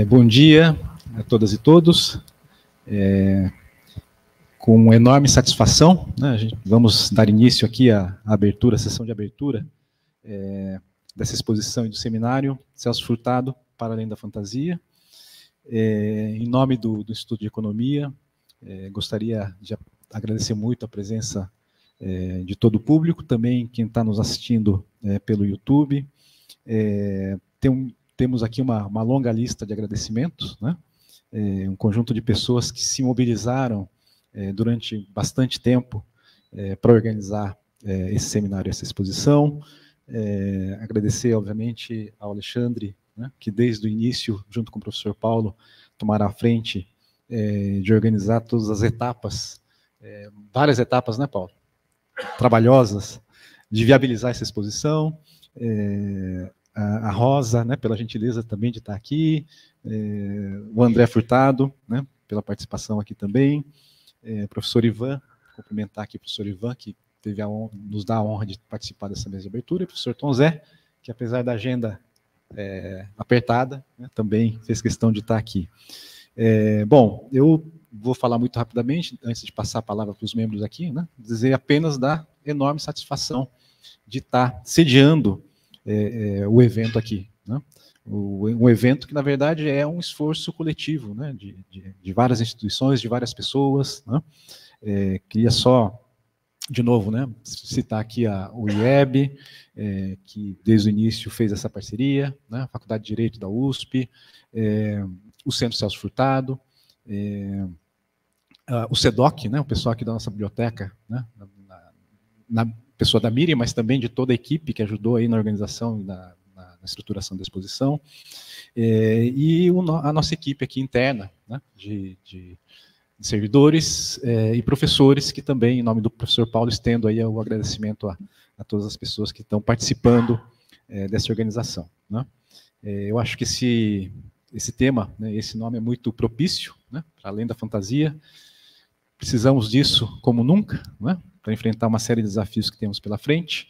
Bom dia a todas e todos. Com enorme satisfação, né, vamos dar início aqui à abertura, à sessão de abertura dessa exposição e do seminário Celso Furtado, Para Além da Fantasia. Em nome do Instituto de Economia, gostaria de agradecer muito a presença de todo o público, também quem está nos assistindo pelo YouTube. Temos aqui uma longa lista de agradecimentos, né? Um conjunto de pessoas que se mobilizaram durante bastante tempo para organizar esse seminário, essa exposição. Agradecer, obviamente, ao Alexandre, né, que desde o início, junto com o professor Paulo, tomará a frente de organizar todas as etapas, várias etapas, né, Paulo? Trabalhosas, de viabilizar essa exposição. A Rosa, né, pela gentileza também de estar aqui, o André Furtado, né, pela participação aqui também, professor Ivan, cumprimentar aqui o professor Ivan, que teve nos dá a honra de participar dessa mesa de abertura, e o professor Tom Zé, que apesar da agenda apertada, né, também fez questão de estar aqui. Bom, eu vou falar muito rapidamente, antes de passar a palavra para os membros aqui, né, dizer apenas da enorme satisfação de estar sediando o evento aqui, né? Um evento que, na verdade, é um esforço coletivo, né? de várias instituições, de várias pessoas, né? Queria só, de novo, né, citar aqui o IEB, que desde o início fez essa parceria, né? A Faculdade de Direito da USP, o Centro Celso Furtado, o SEDOC, né, o pessoal aqui da nossa biblioteca, né, na pessoa da Miriam, mas também de toda a equipe que ajudou aí na organização e na estruturação da exposição, e a nossa equipe aqui interna, né, de servidores e professores, que também, em nome do professor Paulo, estendo aí o agradecimento a todas as pessoas que estão participando dessa organização, né. Eu acho que esse tema, né, esse nome é muito propício, né, para além da fantasia. Precisamos disso como nunca, né, para enfrentar uma série de desafios que temos pela frente.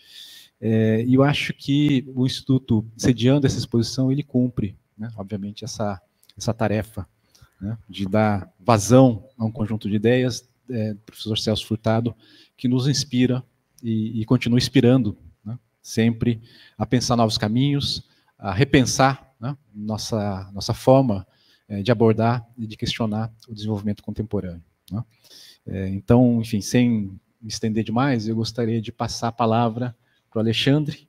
E eu acho que o Instituto, sediando essa exposição, ele cumpre, né, obviamente, essa tarefa, né, de dar vazão a um conjunto de ideias do professor Celso Furtado, que nos inspira e continua inspirando, né, sempre a pensar novos caminhos, a repensar, né, nossa forma de abordar e de questionar o desenvolvimento contemporâneo, né. Então, enfim, sem me estender demais, eu gostaria de passar a palavra para o Alexandre,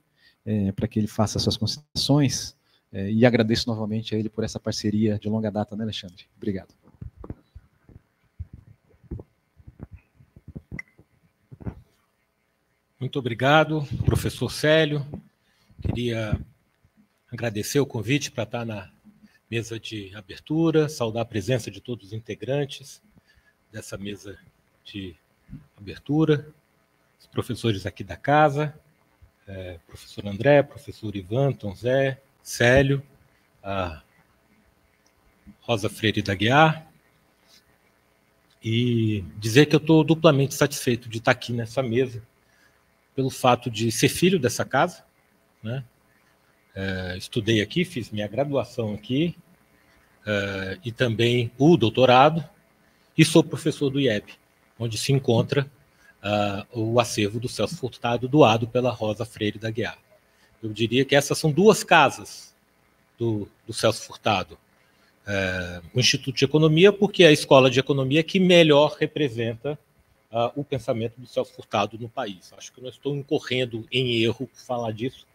para que ele faça as suas considerações, e agradeço novamente a ele por essa parceria de longa data, né, Alexandre? Obrigado. Muito obrigado, professor Célio. Queria agradecer o convite para estar na mesa de abertura, saudar a presença de todos os integrantes dessa mesa de abertura, os professores aqui da casa, professor André, professor Ivan, Tom Zé, Célio, a Rosa Freire da Guiar, e dizer que eu estou duplamente satisfeito de estar aqui nessa mesa, pelo fato de ser filho dessa casa, né? Estudei aqui, fiz minha graduação aqui, e também o doutorado, e sou professor do IEB, onde se encontra o acervo do Celso Furtado, doado pela Rosa Freire da Guiar. Eu diria que essas são duas casas do Celso Furtado. O Instituto de Economia, porque é a escola de economia que melhor representa o pensamento do Celso Furtado no país. Acho que eu não estou incorrendo em erro por falar disso,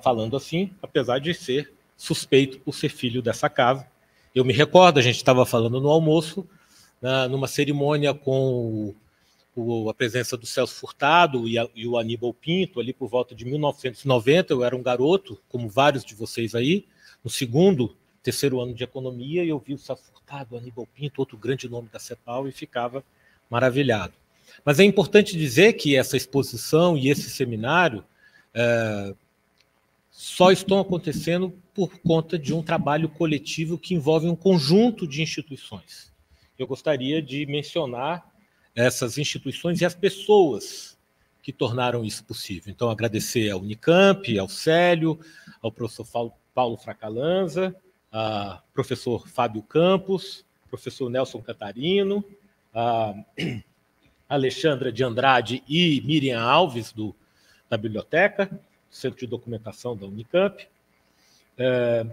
falando assim, apesar de ser suspeito por ser filho dessa casa. Eu me recordo, a gente estava falando no almoço, numa cerimônia com a presença do Celso Furtado e o Aníbal Pinto, ali por volta de 1990, eu era um garoto, como vários de vocês aí, no terceiro ano de economia, e eu vi o Celso Furtado, o Aníbal Pinto, outro grande nome da CEPAL, e ficava maravilhado. Mas é importante dizer que essa exposição e esse seminário só estão acontecendo por conta de um trabalho coletivo que envolve um conjunto de instituições. Eu gostaria de mencionar essas instituições e as pessoas que tornaram isso possível. Então, agradecer ao Unicamp, ao Célio, ao professor Paulo Fracalanza, professor Fábio Campos, professor Nelson Catarino, Alexandra de Andrade e Miriam Alves, da Biblioteca, Centro de Documentação da Unicamp.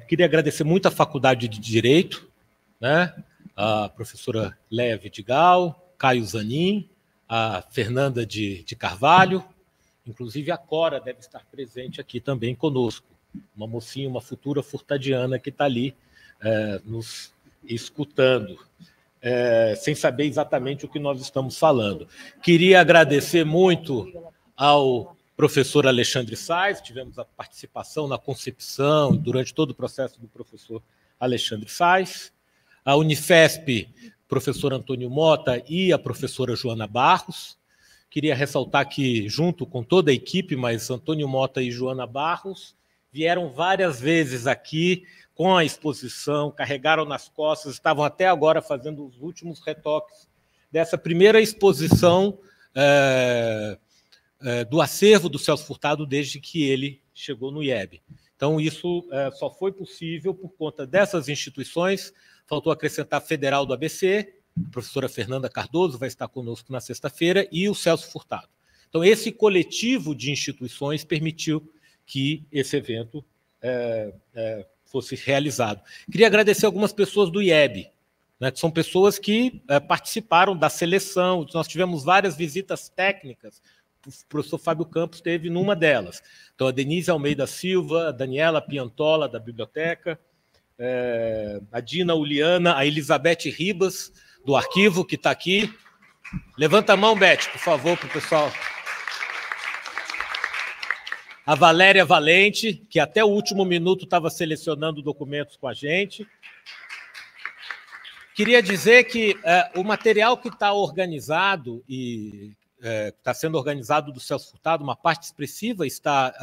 Queria agradecer muito à Faculdade de Direito, né? A professora Léa Vidigal, Caio Zanin, a Fernanda de Carvalho, inclusive a Cora deve estar presente aqui também conosco, uma mocinha, uma futura furtadiana que está ali nos escutando, sem saber exatamente o que nós estamos falando. Queria agradecer muito ao professor Alexandre Sais, tivemos a participação na concepção, durante todo o processo do professor Alexandre Sais, a Unifesp, professor Antônio Mota e a professora Joana Barros. Queria ressaltar que, junto com toda a equipe, mas Antônio Mota e Joana Barros vieram várias vezes aqui com a exposição, carregaram nas costas, estavam até agora fazendo os últimos retoques dessa primeira exposição do acervo do Celso Furtado desde que ele chegou no IEB. Então, isso só foi possível por conta dessas instituições. Faltou acrescentar a Federal do ABC, a professora Fernanda Cardoso vai estar conosco na sexta-feira, e o Celso Furtado. Então, esse coletivo de instituições permitiu que esse evento fosse realizado. Queria agradecer algumas pessoas do IEB, né, que são pessoas que participaram da seleção. Nós tivemos várias visitas técnicas, o professor Fábio Campos esteve numa delas. Então, a Denise Almeida Silva, a Daniela Piantola, da Biblioteca, a Dina Uliana, a Elizabeth Ribas, do arquivo, que está aqui. Levanta a mão, Beth, por favor, para o pessoal. A Valéria Valente, que até o último minuto estava selecionando documentos com a gente. Queria dizer que o material que está organizado e está sendo organizado do Celso Furtado, uma parte expressiva está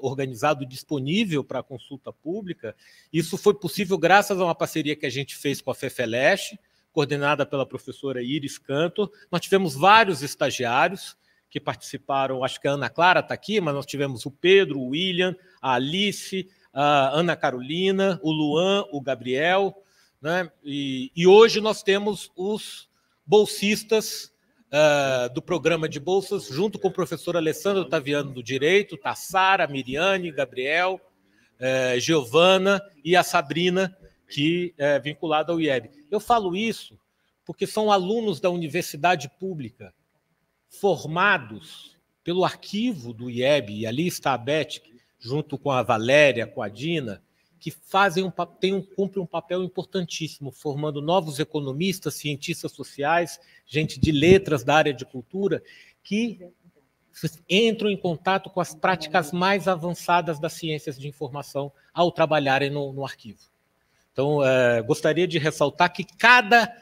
organizado e disponível para consulta pública. Isso foi possível graças a uma parceria que a gente fez com a FEFELESH, coordenada pela professora Iris Cantor. Nós tivemos vários estagiários que participaram, acho que a Ana Clara está aqui, mas nós tivemos o Pedro, o William, a Alice, a Ana Carolina, o Luan, o Gabriel, né? E hoje nós temos os bolsistas do programa de bolsas, junto com o professor Alessandro Taviano do Direito, Tassara, a Miriane, Gabriel, Giovana e a Sabrina, que é vinculada ao IEB. Eu falo isso porque são alunos da universidade pública, formados pelo arquivo do IEB, e ali está a Beth, junto com a Valéria, com a Dina, que cumprem um papel importantíssimo, formando novos economistas, cientistas sociais, gente de letras da área de cultura, que entram em contato com as práticas mais avançadas das ciências de informação ao trabalharem no arquivo. Então, gostaria de ressaltar que cada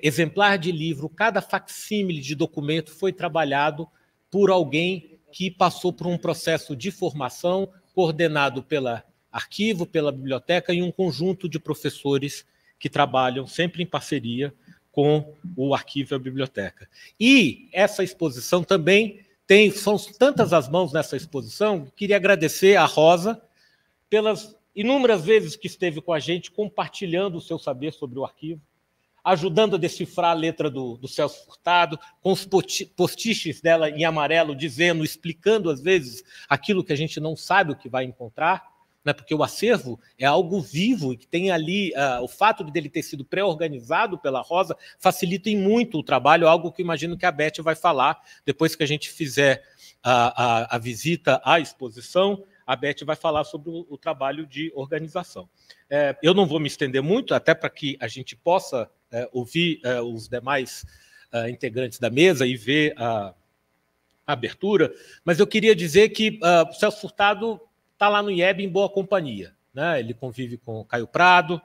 exemplar de livro, cada facsímile de documento foi trabalhado por alguém que passou por um processo de formação coordenado pela arquivo, pela biblioteca e um conjunto de professores que trabalham sempre em parceria com o arquivo e a biblioteca. E essa exposição também são tantas as mãos nessa exposição, queria agradecer a Rosa pelas inúmeras vezes que esteve com a gente, compartilhando o seu saber sobre o arquivo, ajudando a decifrar a letra do Celso Furtado, com os postiches dela em amarelo, dizendo, explicando, às vezes, aquilo que a gente não sabe o que vai encontrar, né? Porque o acervo é algo vivo e que tem ali, o fato dele ter sido pré-organizado pela Rosa facilita em muito o trabalho, algo que imagino que a Beth vai falar depois que a gente fizer a visita à exposição. A Beth vai falar sobre o trabalho de organização. Eu não vou me estender muito, até para que a gente possa ouvir os demais integrantes da mesa e ver a abertura, mas eu queria dizer que o Celso Furtado está lá no IEB em boa companhia, né? Ele convive com o Caio Prado,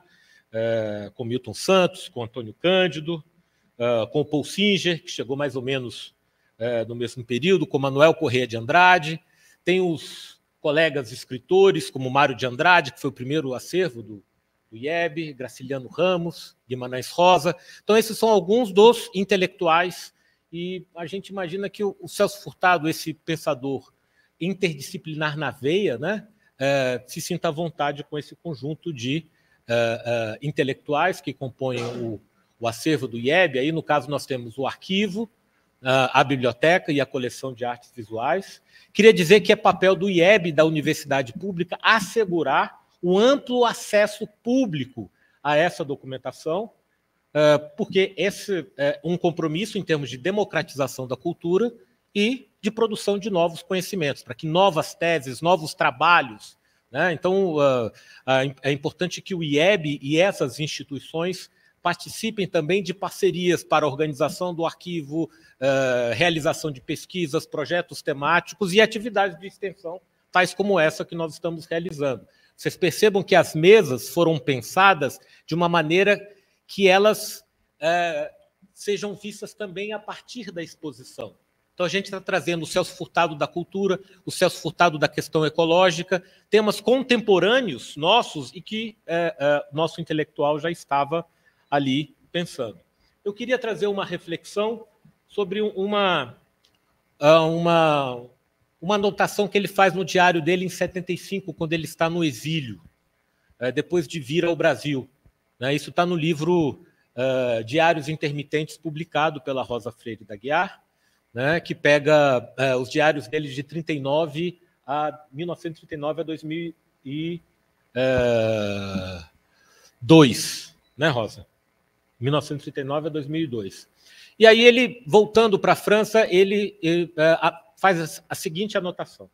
com Milton Santos, com Antônio Cândido, com o Paul Singer, que chegou mais ou menos no mesmo período, com Manuel Corrêa de Andrade, tem os colegas escritores, como Mário de Andrade, que foi o primeiro acervo do IEB, Graciliano Ramos, Guimarães Rosa. Então, esses são alguns dos intelectuais, e a gente imagina que o Celso Furtado, esse pensador interdisciplinar na veia, né, se sinta à vontade com esse conjunto de intelectuais que compõem o acervo do IEB. Aí, no caso, nós temos o arquivo, a biblioteca e a coleção de artes visuais. Queria dizer que é papel do IEB, da Universidade Pública, assegurar o amplo acesso público a essa documentação, porque esse é um compromisso em termos de democratização da cultura e de produção de novos conhecimentos, para que novas teses, novos trabalhos, né? Então, é importante que o IEB e essas instituições participem também de parcerias para a organização do arquivo, realização de pesquisas, projetos temáticos e atividades de extensão, tais como essa que nós estamos realizando. Vocês percebam que as mesas foram pensadas de uma maneira que elas sejam vistas também a partir da exposição. Então, a gente está trazendo o Celso Furtado da cultura, o Celso Furtado da questão ecológica, temas contemporâneos nossos e que nosso intelectual já estava ali pensando. Eu queria trazer uma reflexão sobre uma anotação que ele faz no diário dele em 75, quando ele está no exílio, depois de vir ao Brasil. Isso está no livro Diários Intermitentes, publicado pela Rosa Freire da Guiar, que pega os diários dele de 1939 a 2002, né, Rosa? 1939 a 2002. E aí ele, voltando para a França, ele faz a seguinte anotação: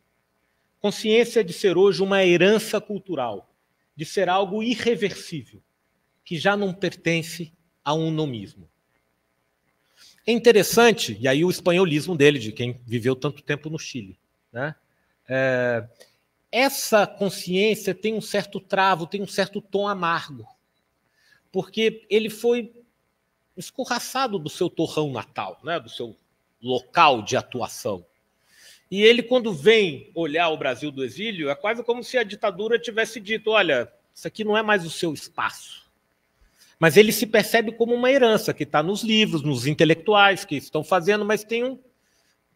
consciência de ser hoje uma herança cultural, de ser algo irreversível, que já não pertence a um nomismo. É interessante, e aí o espanholismo dele, de quem viveu tanto tempo no Chile, né? Essa consciência tem um certo travo, tem um certo tom amargo, porque ele foi escorraçado do seu torrão natal, né? Do seu local de atuação. E ele, quando vem olhar o Brasil do exílio, é quase como se a ditadura tivesse dito: olha, isso aqui não é mais o seu espaço. Mas ele se percebe como uma herança que está nos livros, nos intelectuais que estão fazendo, mas tem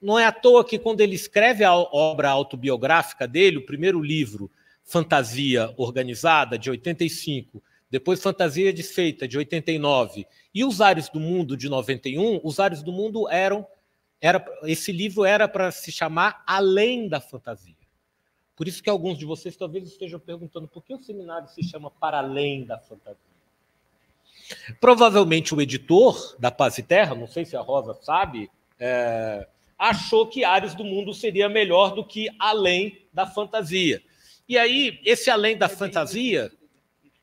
não é à toa que, quando ele escreve a obra autobiográfica dele, o primeiro livro, Fantasia Organizada, de 85, depois Fantasia Desfeita, de 89, e Os Ares do Mundo, de 91, Os Ares do Mundo esse livro era para se chamar Além da Fantasia. Por isso que alguns de vocês talvez estejam perguntando por que o seminário se chama Para Além da Fantasia. Provavelmente o editor da Paz e Terra, não sei se a Rosa sabe, achou que Ares do Mundo seria melhor do que Além da Fantasia. E aí, esse Além da Fantasia,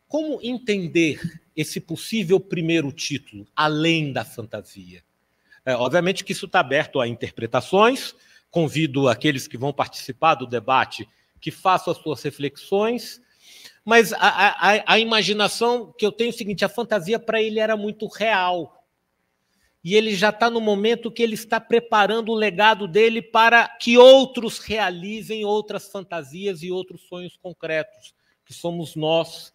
como entender esse possível primeiro título, Além da Fantasia? Obviamente que isso está aberto a interpretações, convido aqueles que vão participar do debate que façam as suas reflexões, mas a imaginação que eu tenho é o seguinte: a fantasia para ele era muito real. E ele já está no momento que ele está preparando o legado dele para que outros realizem outras fantasias e outros sonhos concretos, que somos nós.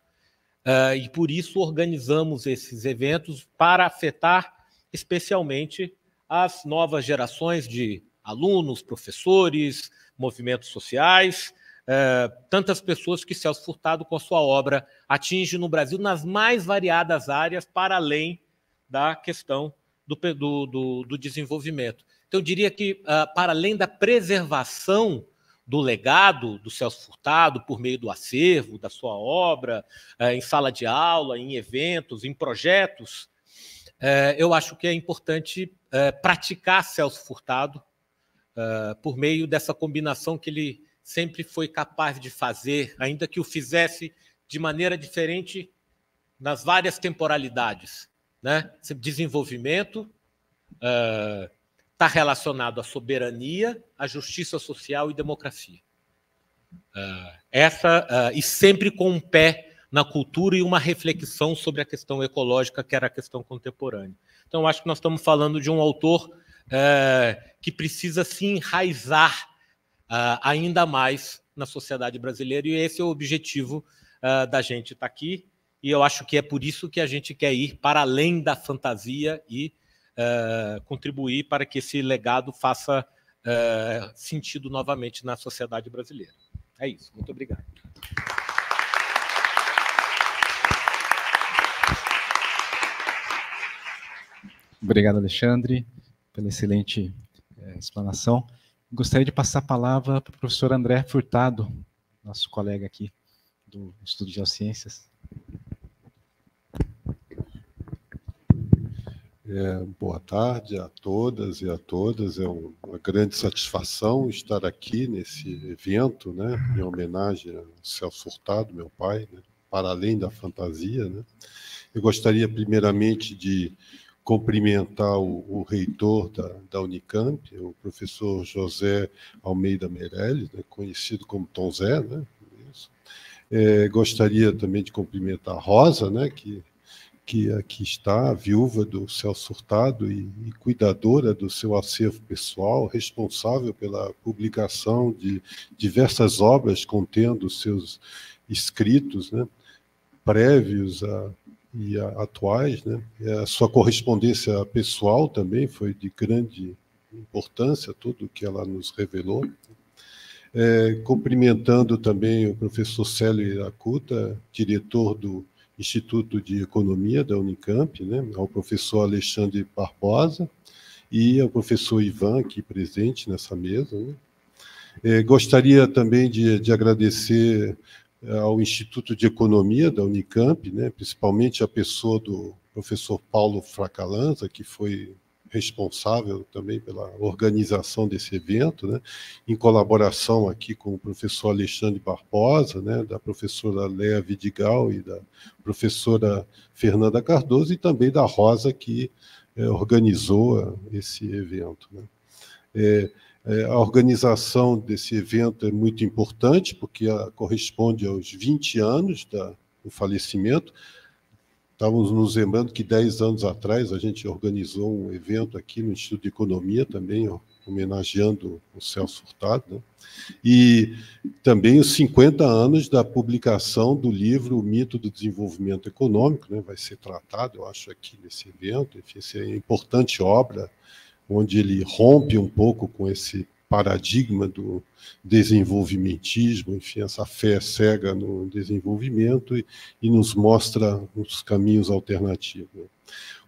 E por isso organizamos esses eventos para afetar especialmente as novas gerações de alunos, professores, movimentos sociais, tantas pessoas que Celso Furtado, com a sua obra, atinge no Brasil nas mais variadas áreas, para além da questão do desenvolvimento. Então, eu diria que, para além da preservação do legado do Celso Furtado, por meio do acervo, da sua obra, em sala de aula, em eventos, em projetos, eu acho que é importante praticar Celso Furtado por meio dessa combinação que ele sempre foi capaz de fazer, ainda que o fizesse de maneira diferente nas várias temporalidades, né? Desenvolvimento está relacionado à soberania, à justiça social e democracia. E sempre com um pé na cultura e uma reflexão sobre a questão ecológica, que era a questão contemporânea. Então, acho que nós estamos falando de um autor que precisa se enraizar ainda mais na sociedade brasileira, e esse é o objetivo da gente estar aqui, e eu acho que é por isso que a gente quer ir para além da fantasia e contribuir para que esse legado faça sentido novamente na sociedade brasileira. É isso. Muito obrigado. Obrigado, Alexandre, pela excelente explanação. Gostaria de passar a palavra para o professor André Furtado, nosso colega aqui do Estudo de Geociências. Boa tarde a todas e a todas. É uma grande satisfação estar aqui nesse evento, né, em homenagem ao Celso Furtado, meu pai, né, para além da fantasia, né. Eu gostaria, primeiramente, de cumprimentar o reitor da Unicamp, o professor José Almeida Meirelles, né, conhecido como Tom Zé, né. Gostaria também de cumprimentar a Rosa, né, que aqui está, a viúva do Celso Furtado e cuidadora do seu acervo pessoal, responsável pela publicação de diversas obras contendo seus escritos, né, prévios e atuais, né. A sua correspondência pessoal também foi de grande importância, tudo o que ela nos revelou. Cumprimentando também o professor Célio Iracuta, diretor do Instituto de Economia da Unicamp, né, ao professor Alexandre Barbosa e ao professor Ivan, aqui presente nessa mesa, né. Gostaria também de agradecer ao Instituto de Economia da Unicamp, né, principalmente a pessoa do professor Paulo Fracalanza, que foi responsável também pela organização desse evento, né, em colaboração aqui com o professor Alexandre Barbosa, né, da professora Léa Vidigal e da professora Fernanda Cardoso, e também da Rosa, que organizou esse evento, né. A organização desse evento é muito importante, porque corresponde aos 20 anos do falecimento. Estávamos nos lembrando que 10 anos atrás a gente organizou um evento aqui no Instituto de Economia, também homenageando o Celso Furtado, né? E também os 50 anos da publicação do livro O Mito do Desenvolvimento Econômico, né? Vai ser tratado, eu acho, aqui nesse evento. Enfim, essa é uma importante obra, onde ele rompe um pouco com esse paradigma do desenvolvimentismo, enfim, essa fé cega no desenvolvimento, e nos mostra os caminhos alternativos.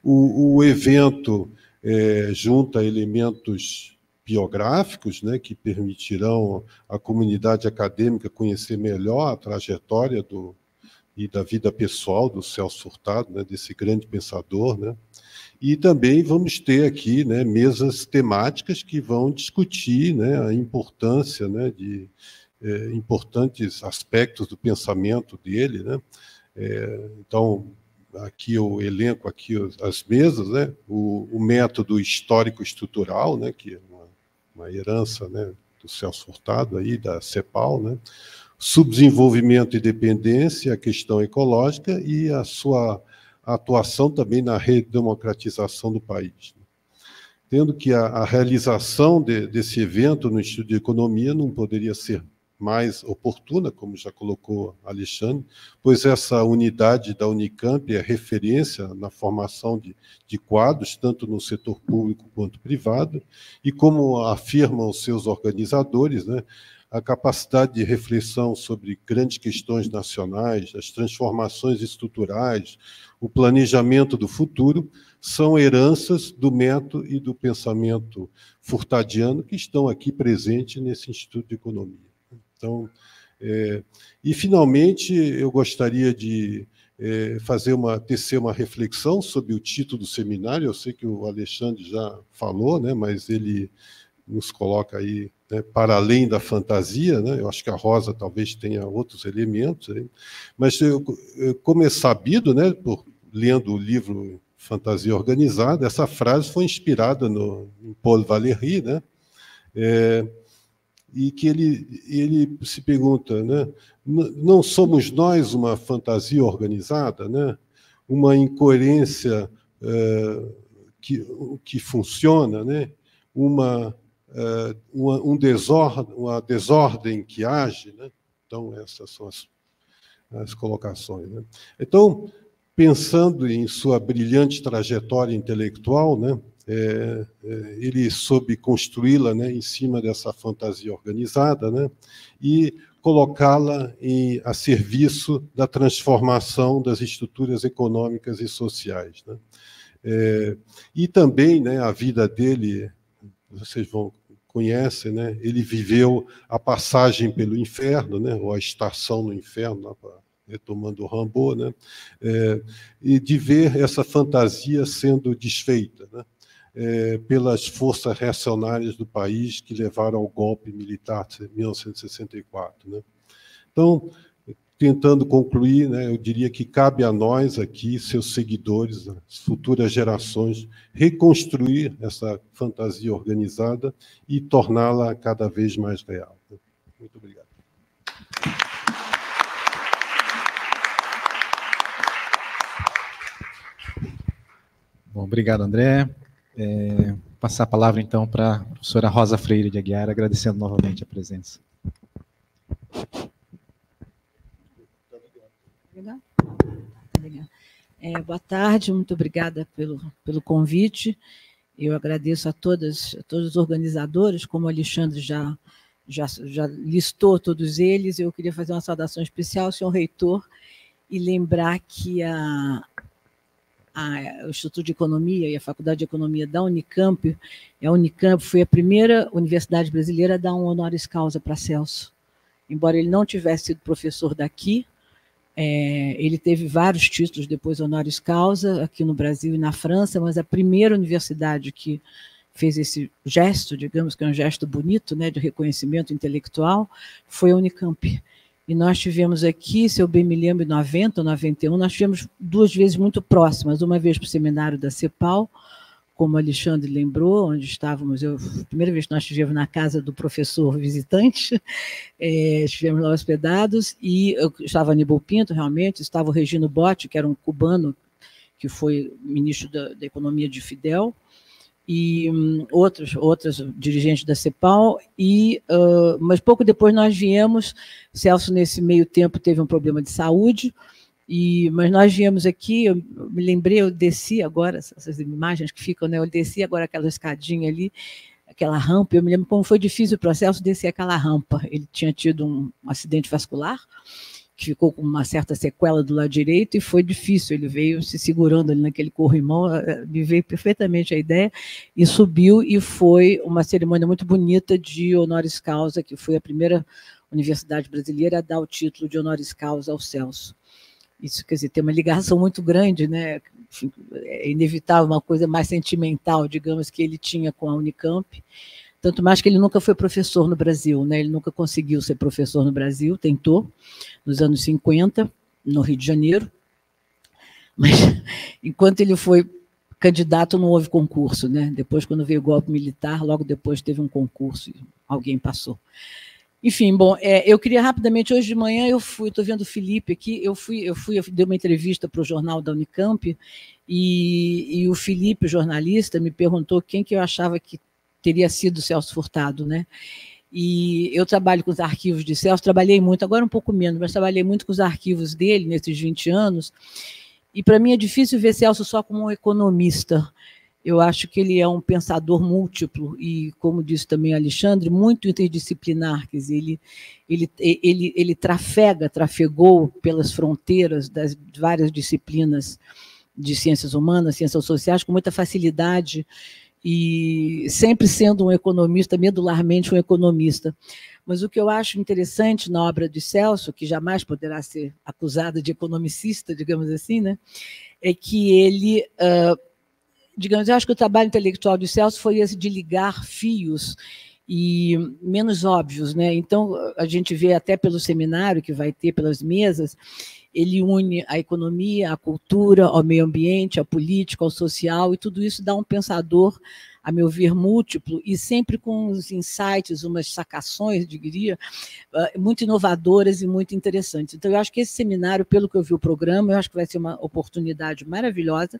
O evento junta elementos biográficos, né, que permitirão à comunidade acadêmica conhecer melhor a trajetória e da vida pessoal do Celso Furtado, né, desse grande pensador, né. E também vamos ter aqui, né, mesas temáticas que vão discutir, né, a importância, né, de importantes aspectos do pensamento dele, né. Então, aqui eu elenco aqui as mesas, né, o método histórico-estrutural, né, que é uma herança, né, do Celso Furtado, aí, da CEPAL, né, subdesenvolvimento e dependência, a questão ecológica e a sua atuação também na redemocratização do país. Tendo que a realização desse evento no Instituto de Economia não poderia ser mais oportuna, como já colocou Alexandre, pois essa unidade da Unicamp é referência na formação de quadros, tanto no setor público quanto privado, e como afirmam os seus organizadores, né, a capacidade de reflexão sobre grandes questões nacionais, as transformações estruturais, o planejamento do futuro, são heranças do método e do pensamento furtadiano que estão aqui presentes nesse Instituto de Economia. Então, e, finalmente, eu gostaria de tecer uma reflexão sobre o título do seminário. Eu sei que o Alexandre já falou, né, mas ele nos coloca aí, né, para além da fantasia, né? Eu acho que a Rosa talvez tenha outros elementos aí, mas como é sabido, né, lendo o livro Fantasia Organizada, essa frase foi inspirada em Paul Valéry, né? E que ele se pergunta, né, não somos nós uma fantasia organizada, né? Uma incoerência que funciona, né? Uma desordem que age, né? Então, essas são as colocações, né? Então, pensando em sua brilhante trajetória intelectual, né, ele soube construí-la, né, em cima dessa fantasia organizada, né, e colocá-la a serviço da transformação das estruturas econômicas e sociais, né? E também, né, a vida dele, vocês conhecem, né? Ele viveu a passagem pelo inferno, né? Ou a estação no inferno, retomando o Rimbaud, né? E de ver essa fantasia sendo desfeita, né? Pelas forças reacionárias do país que levaram ao golpe militar de 1964. Né? Então, tentando concluir, né, eu diria que cabe a nós aqui, seus seguidores, as futuras gerações, reconstruir essa fantasia organizada e torná-la cada vez mais real. Muito obrigado. Bom, obrigado, André. Passar a palavra, então, para a professora Rosa Freire de Aguiar, agradecendo novamente a presença. Boa tarde, muito obrigada pelo convite. Eu agradeço a todos os organizadores, como o Alexandre já listou todos eles. Eu queria fazer uma saudação especial ao senhor reitor e lembrar que o Instituto de Economia e a Faculdade de Economia da Unicamp, a Unicamp foi a primeira universidade brasileira a dar um honoris causa para Celso. Embora ele não tivesse sido professor daqui, ele teve vários títulos depois honoris causa aqui no Brasil e na França, mas a primeira universidade que fez esse gesto, digamos que é um gesto bonito, né, de reconhecimento intelectual, foi a Unicamp. E nós tivemos aqui, se eu bem me lembro, em 90 ou 91, nós tivemos 2 vezes muito próximas, uma vez para o seminário da CEPAL, como o Alexandre lembrou, onde estávamos, a primeira vez que nós estivemos na casa do professor visitante, estivemos lá hospedados, e eu estava Aníbal Pinto, realmente, estava o Regino Botti, que era um cubano, que foi ministro da Economia de Fidel, e outros dirigentes da CEPAL, mas pouco depois nós viemos, Celso, nesse meio tempo, teve um problema de saúde, mas nós viemos aqui, eu me lembrei, eu desci agora, essas imagens que ficam, né, eu desci agora aquela escadinha ali, aquela rampa, eu me lembro como foi difícil para o Celso descer aquela rampa. Ele tinha tido um acidente vascular, que ficou com uma certa sequela do lado direito, e foi difícil, ele veio se segurando ali naquele corrimão, me veio perfeitamente a ideia, e subiu, e foi uma cerimônia muito bonita de honoris causa, que foi a primeira universidade brasileira a dar o título de honoris causa ao Celso. Isso, quer dizer, tem uma ligação muito grande, né? Enfim, é inevitável, uma coisa mais sentimental, digamos, que ele tinha com a Unicamp, tanto mais que ele nunca foi professor no Brasil, né? Ele nunca conseguiu ser professor no Brasil, tentou, nos anos 50, no Rio de Janeiro, mas enquanto ele foi candidato não houve concurso, né? Depois, quando veio o golpe militar, logo depois teve um concurso e alguém passou. Enfim, bom, eu queria rapidamente, hoje de manhã estou vendo o Felipe aqui, eu dei uma entrevista para o jornal da Unicamp, e o Felipe, jornalista, me perguntou quem que eu achava que teria sido Celso Furtado, né? E eu trabalho com os arquivos de Celso, trabalhei muito, agora um pouco menos, mas trabalhei muito com os arquivos dele nesses 20 anos, e para mim é difícil ver Celso só como um economista. Eu acho que ele é um pensador múltiplo e, como disse também Alexandre, muito interdisciplinar. Quer dizer, ele trafegou pelas fronteiras das várias disciplinas de ciências humanas, ciências sociais, com muita facilidade, e sempre sendo um economista, medularmente um economista. Mas o que eu acho interessante na obra de Celso, que jamais poderá ser acusado de economicista, digamos assim, né, é que ele... digamos, eu acho que o trabalho intelectual de Celso foi esse de ligar fios e menos óbvios, né? Então, a gente vê até pelo seminário que vai ter, pelas mesas, ele une a economia, a cultura, ao meio ambiente, a política, ao social, e tudo isso dá um pensador, a meu ver, múltiplo, e sempre com uns insights, umas sacações, diria, muito inovadoras e muito interessantes. Então, eu acho que esse seminário, pelo que eu vi o programa, eu acho que vai ser uma oportunidade maravilhosa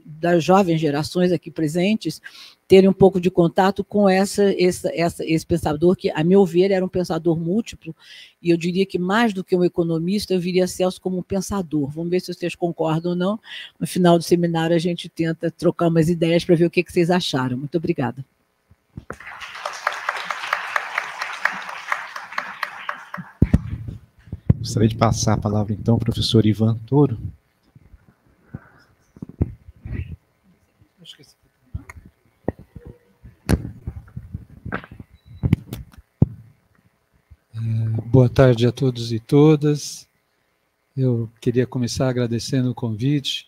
das jovens gerações aqui presentes terem um pouco de contato com esse pensador que, a meu ver, era um pensador múltiplo, e eu diria que mais do que um economista, eu viria Celso como um pensador. Vamos ver se vocês concordam ou não. No final do seminário, a gente tenta trocar umas ideias para ver o que vocês acharam. Muito obrigada. Gostaria de passar a palavra, então, ao professor Ivan Toro. Boa tarde a todos e todas. Eu queria começar agradecendo o convite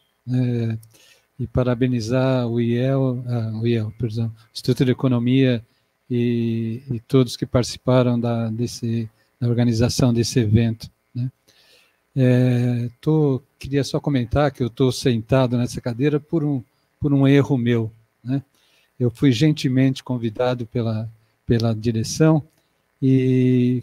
e parabenizar o Instituto de Economia e todos que participaram da organização desse evento. Queria só comentar que eu estou sentado nessa cadeira por um erro meu. Eu fui gentilmente convidado pela direção e,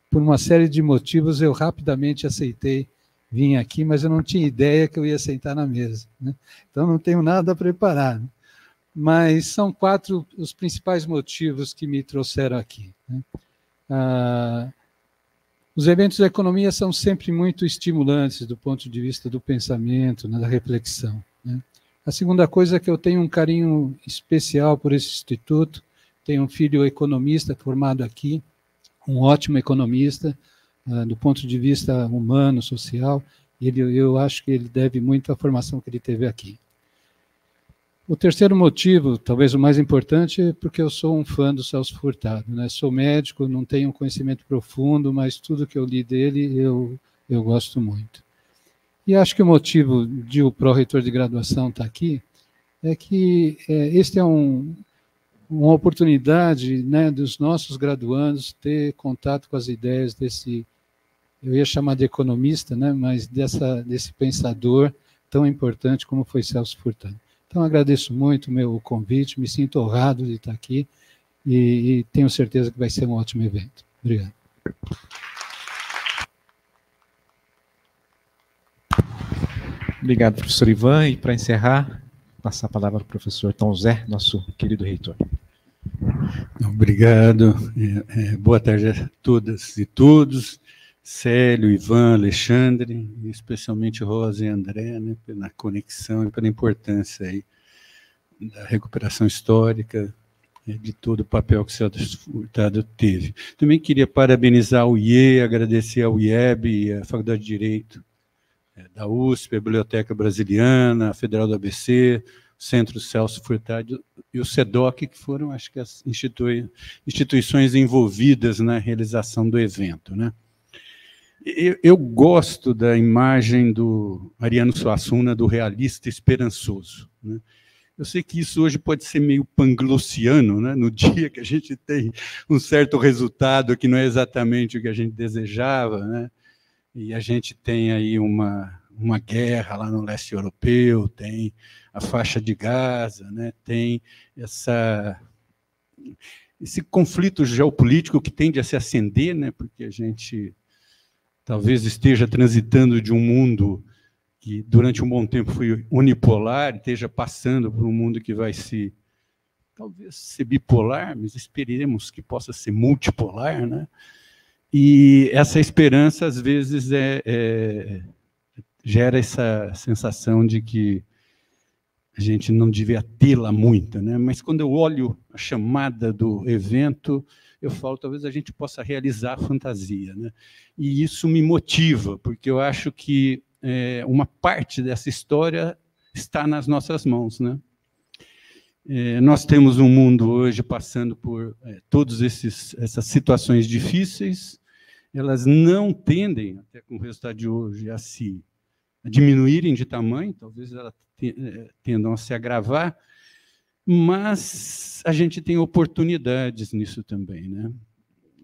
por uma série de motivos, eu rapidamente aceitei vir aqui, mas eu não tinha ideia que eu ia sentar na mesa. Então, não tenho nada a preparar. Mas são 4 os principais motivos que me trouxeram aqui. Os eventos da economia são sempre muito estimulantes do ponto de vista do pensamento, da reflexão. A segunda coisa é que eu tenho um carinho especial por esse instituto. Tenho um filho economista formado aqui, um ótimo economista, do ponto de vista humano, social. Eu acho que ele deve muito à formação que ele teve aqui. O terceiro motivo, talvez o mais importante, é porque eu sou um fã do Celso Furtado. Sou médico, não tenho um conhecimento profundo, mas tudo que eu li dele eu gosto muito. E acho que o motivo de o pró-reitor de graduação estar aqui é que este é uma oportunidade, dos nossos graduandos ter contato com as ideias desse, eu ia chamar de economista, mas desse pensador tão importante como foi Celso Furtado. Então, agradeço muito o convite, me sinto honrado de estar aqui e tenho certeza que vai ser um ótimo evento. Obrigado. Obrigado, professor Ivan. E, para encerrar, passar a palavra para o professor Tom Zé, nosso querido reitor. Obrigado. Boa tarde a todas e todos. Célio, Ivan, Alexandre, e especialmente Rosa e André, pela conexão e pela importância aí da recuperação histórica, de todo o papel que o Celso Furtado teve. Também queria parabenizar o IE, agradecer ao IEB e a Faculdade de Direito da USP, a Biblioteca Brasiliana, a Federal do ABC, o Centro Celso Furtado e o SEDOC, que foram, acho que, as instituições envolvidas na realização do evento. Eu gosto da imagem do Ariano Suassuna, do realista esperançoso. Eu sei que isso hoje pode ser meio panglossiano, no dia que a gente tem um certo resultado que não é exatamente o que a gente desejava, e a gente tem aí uma guerra lá no leste europeu, tem a faixa de Gaza, tem esse conflito geopolítico que tende a se acender, porque a gente talvez esteja transitando de um mundo que durante um bom tempo foi unipolar, esteja passando por um mundo que vai talvez ser bipolar, mas esperemos que possa ser multipolar, E essa esperança, às vezes, gera essa sensação de que a gente não devia tê-la muito, Mas quando eu olho a chamada do evento, eu falo, talvez a gente possa realizar a fantasia, E isso me motiva, porque eu acho que uma parte dessa história está nas nossas mãos, Nós temos um mundo hoje passando por todas essas situações difíceis, elas não tendem, até com o resultado de hoje, a diminuírem de tamanho, talvez elas tendam a se agravar, mas a gente tem oportunidades nisso também,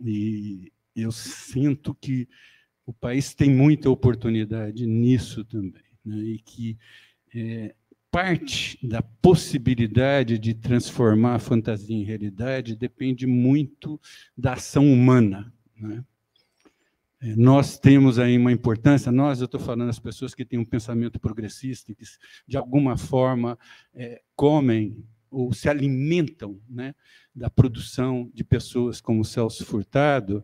E eu sinto que o país tem muita oportunidade nisso também, E que parte da possibilidade de transformar a fantasia em realidade depende muito da ação humana, Nós temos aí uma importância, eu estou falando das pessoas que têm um pensamento progressista, que de alguma forma comem ou se alimentam da produção de pessoas como o Celso Furtado,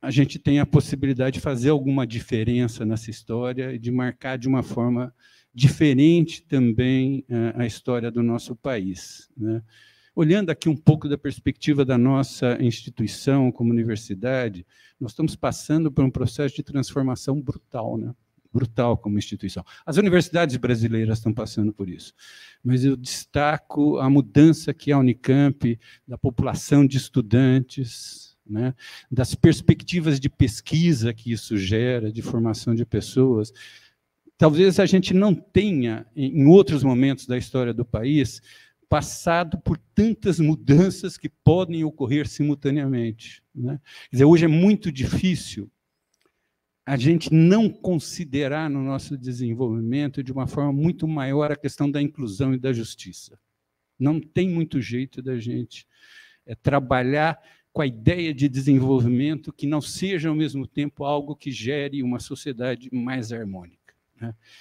a gente tem a possibilidade de fazer alguma diferença nessa história e de marcar de uma forma diferente também a história do nosso país. olhando aqui um pouco da perspectiva da nossa instituição como universidade, nós estamos passando por um processo de transformação brutal, né? Brutal como instituição. As universidades brasileiras estão passando por isso, mas eu destaco a mudança que a Unicamp, da população de estudantes, né, das perspectivas de pesquisa que isso gera, de formação de pessoas. Talvez a gente não tenha, em outros momentos da história do país, passado por tantas mudanças que podem ocorrer simultaneamente, né? Quer dizer, hoje é muito difícil a gente não considerar no nosso desenvolvimento de uma forma muito maior a questão da inclusão e da justiça. Não tem muito jeito da gente trabalhar com a ideia de desenvolvimento que não seja, ao mesmo tempo, algo que gere uma sociedade mais harmônica.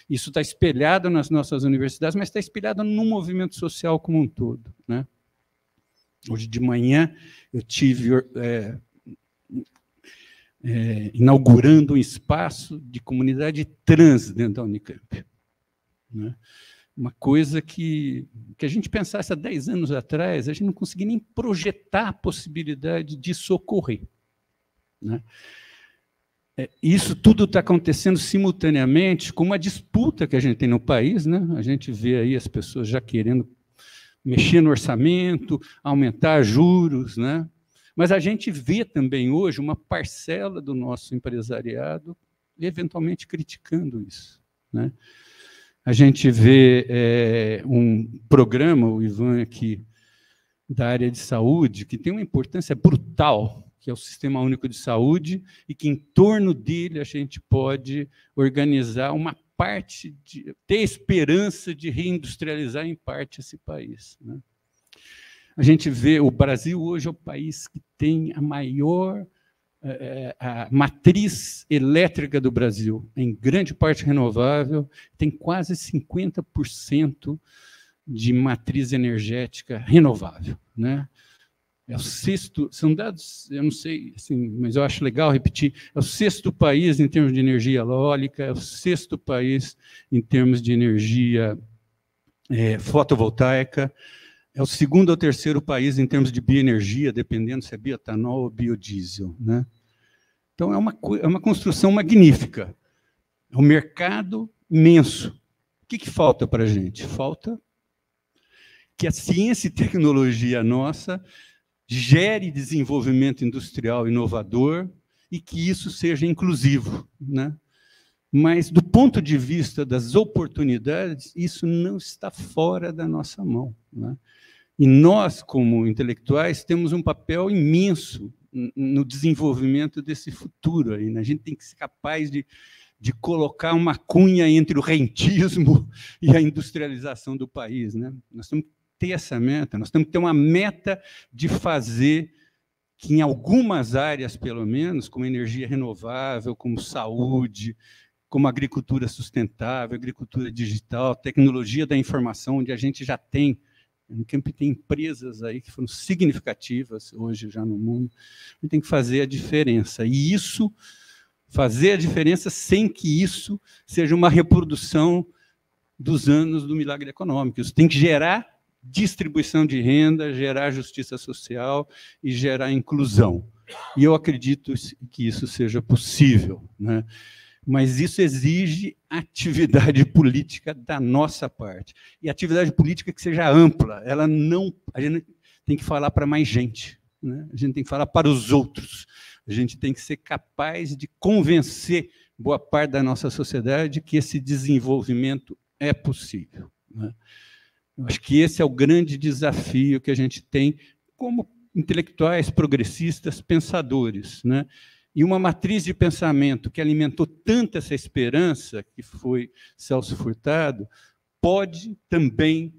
Isso está espelhado nas nossas universidades, mas está espelhado no movimento social como um todo, né? Hoje de manhã eu tive inaugurando um espaço de comunidade trans dentro da Unicamp, né? Uma coisa que a gente pensasse há 10 anos atrás, a gente não conseguia nem projetar a possibilidade disso ocorrer, né? Isso tudo está acontecendo simultaneamente com uma disputa que a gente tem no país, né? A gente vê aí as pessoas já querendo mexer no orçamento, aumentar juros, né? Mas a gente vê também hoje uma parcela do nosso empresariado eventualmente criticando isso, né? A gente vê um programa, o Ivan aqui, da área de saúde, que tem uma importância brutal, que é o Sistema Único de Saúde, e que em torno dele a gente pode organizar uma parte, ter esperança de reindustrializar em parte esse país, né? A gente vê, o Brasil hoje é o país que tem a maior a matriz elétrica do Brasil, em grande parte renovável, tem quase 50% de matriz energética renovável, né? É o sexto, são dados, eu não sei, assim, mas eu acho legal repetir, é o sexto país em termos de energia eólica, é o sexto país em termos de energia fotovoltaica, é o segundo ou terceiro país em termos de bioenergia, dependendo se é bioetanol ou biodiesel, né? Então, é uma construção magnífica, é um mercado imenso. O que falta para a gente? Falta que a ciência e tecnologia nossa gere desenvolvimento industrial inovador e que isso seja inclusivo, né? Mas, do ponto de vista das oportunidades, isso não está fora da nossa mão, né? E nós, como intelectuais, temos um papel imenso no desenvolvimento desse futuro aí, né? A gente tem que ser capaz de colocar uma cunha entre o rentismo e a industrialização do país, né? Nós temos que ter essa meta, nós temos que ter uma meta de fazer que, em algumas áreas, pelo menos, como energia renovável, como saúde, como agricultura sustentável, agricultura digital, tecnologia da informação, onde a gente já tem, a Unicamp tem empresas aí que foram significativas hoje já no mundo, a gente tem que fazer a diferença. E isso, fazer a diferença sem que isso seja uma reprodução dos anos do milagre econômico. Isso tem que gerar distribuição de renda, gerar justiça social e gerar inclusão. E eu acredito que isso seja possível, né? Mas isso exige atividade política da nossa parte. E atividade política que seja ampla. A gente tem que falar para mais gente, né? A gente tem que falar para os outros. A gente tem que ser capaz de convencer boa parte da nossa sociedade que esse desenvolvimento é possível, né? Eu acho que esse é o grande desafio que a gente tem como intelectuais, progressistas, pensadores, né? E uma matriz de pensamento que alimentou tanto essa esperança, que foi Celso Furtado, pode também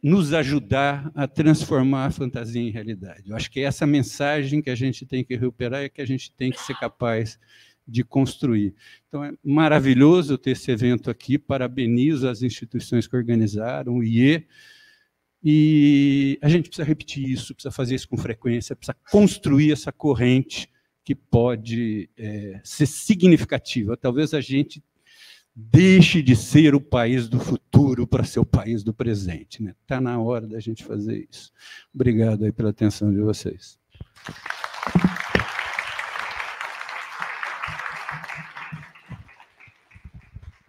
nos ajudar a transformar a fantasia em realidade. Eu acho que é essa mensagem que a gente tem que recuperar e que a gente tem que ser capaz de construir. Então, é maravilhoso ter esse evento aqui, parabenizo as instituições que organizaram, o IE, e a gente precisa repetir isso, precisa fazer isso com frequência, precisa construir essa corrente que pode ser significativa. Talvez a gente deixe de ser o país do futuro para ser o país do presente, né? Está na hora da gente fazer isso. Obrigado aí pela atenção de vocês.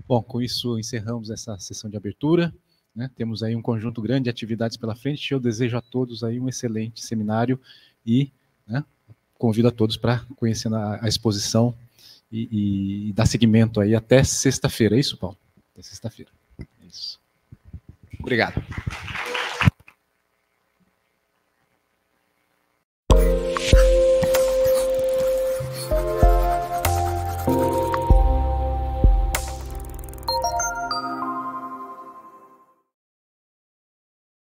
Bom, com isso encerramos essa sessão de abertura, né? Temos aí um conjunto grande de atividades pela frente. Eu desejo a todos aí um excelente seminário e, né, convido a todos para conhecer a exposição e dar seguimento aí até sexta-feira. É isso, Paulo? Até sexta-feira. É isso. Obrigado.